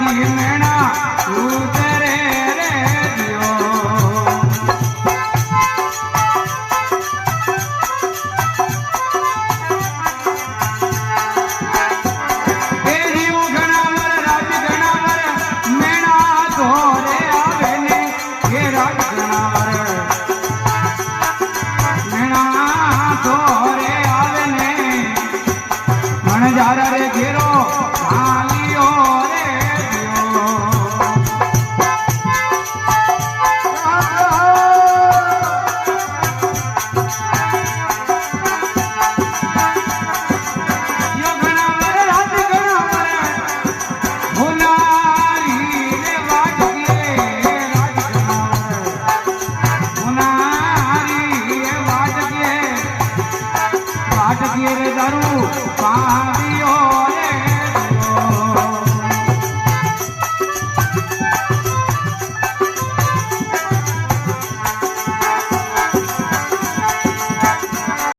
ભુલારી મેણા ઉતરે રે દિયો રે ઘેરો હાલિયો રે દિયો યો ઘણા મર રાત ઘણા મર ભુલારી રે વાટકે રાત ઘણા ભુલારી રે વાટકે રે દારૂ પાવ્યો